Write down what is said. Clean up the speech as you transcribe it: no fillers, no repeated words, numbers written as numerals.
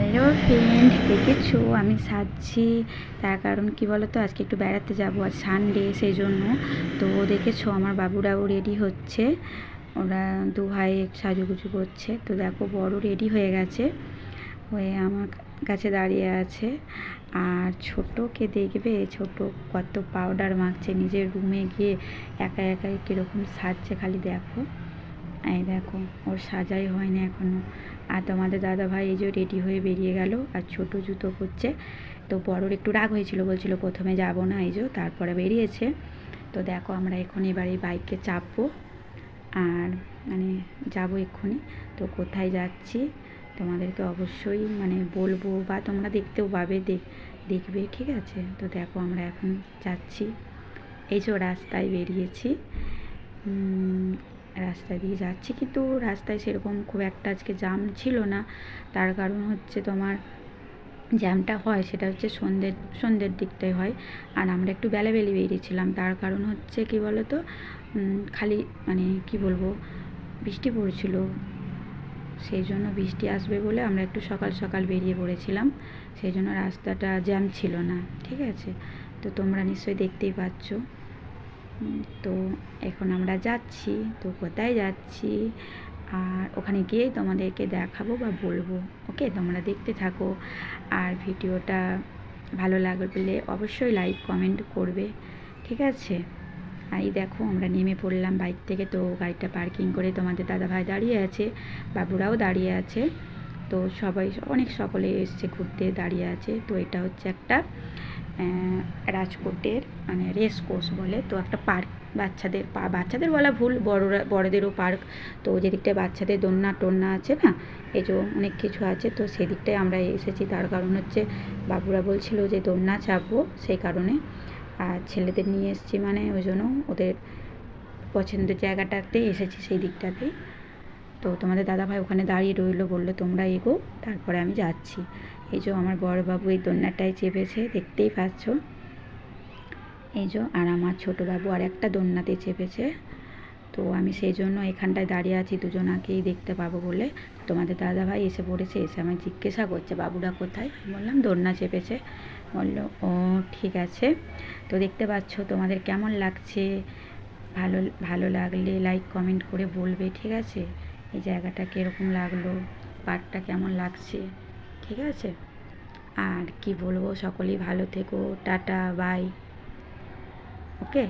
Hello friend, দেখেছো আমি সাজছি। তার কারণ কি বলো তো, আজকে একটু বেড়াতে যাবো, আজ সানডে, সেই জন্য। তো দেখেছো আমার বাবুরাও রেডি হচ্ছে, ওরা দু ভাই সাজুগুজু করছে। তো দেখো বড় রেডি হয়ে গেছে, হয়ে আমার কাছে দাঁড়িয়ে আছে। আর ছোটোকে দেখবে, ছোটো কত পাউডার মাখছে নিজের রুমে গিয়ে, একা একাই কীরকম সাজছে খালি দেখো। এই দেখো ওর সাজাই হয়নি এখনও। আর তোমাদের দাদাভাই এই যে রেডি হয়ে বেরিয়ে গেল, আর ছোটো জুতো করছে। তো বড়োর একটু রাগ হয়েছিল, বলছিল প্রথমে যাব না, এই যে তারপরে বেরিয়েছে। তো দেখো আমরা এখন এবার এই বাইকে চাপবো, আর মানে যাবো এক্ষুনি। তো কোথায় যাচ্ছি তোমাদেরকে অবশ্যই মানে বলবো, বা তোমরা দেখতেও পাবে, দেখবে, ঠিক আছে। তো দেখো আমরা এখন যাচ্ছি, এই যে রাস্তায় বেরিয়েছি, রাস্তা দিয়ে যাচ্ছি। কিন্তু রাস্তায় সেরকম খুব একটা আজকে জ্যাম ছিল না। তার কারণ হচ্ছে তোমার জ্যামটা হয় সেটা হচ্ছে সন্ধ্যের দিকটায় হয়, আর আমরা একটু বেলাবেলি বেরিয়েছিলাম। তার কারণ হচ্ছে কি বলো তো, খালি মানে কি বলবো, বৃষ্টি পড়ছিল, সেই জন্য বৃষ্টি আসবে বলে আমরা একটু সকাল সকাল বেরিয়ে পড়েছিলাম, সেই জন্য রাস্তাটা জ্যাম ছিল না, ঠিক আছে। তো তোমরা নিশ্চয়ই দেখতেই পাচ্ছ। তো এখন আমরা যাচ্ছি, তো কোথায় যাচ্ছি আর ওখানে গিয়েই তোমাদেরকে দেখাবো বা বলবো, ওকে। তোমরা দেখতে থাকো, আর ভিডিওটা ভালো লাগলে অবশ্যই লাইক কমেন্ট করবে, ঠিক আছে। আর এই দেখো আমরা নেমে পড়লাম বাইক থেকে। তো গাড়িটা পার্কিং করে তোমাদের দাদাভাই দাঁড়িয়ে আছে, বাবুরাও দাঁড়িয়ে আছে। তো সবাই অনেক সকলে এসছে ঘুরতে, দাঁড়িয়ে আছে। তো এটা হচ্ছে একটা রাজকোটের মানে রেস কোর্স বলে, তো একটা পার্ক, বাচ্চাদের বলা ভুল, বড়দেরও পার্ক। তো যেদিকটায় বাচ্চাদের দোলনা টোলনা আছে না, এই যে অনেক কিছু আছে, তো সেদিকটায় আমরা এসেছি। তার কারণ হচ্ছে বাবুরা বলছিল যে দোলনা চাপবো, সেই কারণে। আর ছেলেদের নিয়ে এসেছি মানে ওই জন্য ওদের পছন্দের জায়গাটাতে এসেছি, সেই দিকটাতেই। তো তোমাদের দাদাভাই ওখানে দাঁড়িয়ে রইলো, বললো তোমরা এগো, তারপরে আমি যাচ্ছি। এই যে আমার বড়বাবু এই দোলনাটায় চেপেছে, দেখতেই পাচ্ছ, এই যে। আর আমার ছোটো বাবু আর একটা দোলনাতে চেপেছে। তো আমি সেই জন্য এখানটায় দাঁড়িয়ে আছি, দুজনাকেই দেখতে পাবো বলে। তোমাদের দাদাভাই এসে পড়েছে, এসে আমায় জিজ্ঞাসা করছে বাবুরা কোথায়। বললাম দোলনা চেপেছে। বললো ও ঠিক আছে। তো দেখতে পাচ্ছ, তোমাদের কেমন লাগছে, ভালো ভালো লাগলে লাইক কমেন্ট করে বলবে, ঠিক আছে। এই জায়গাটা কীরকম লাগলো, পার্কটা কেমন লাগছে, ঠিক আছে। আর কি বলবো, সকলেই ভালো থেকো, টাটা বাই, ওকে।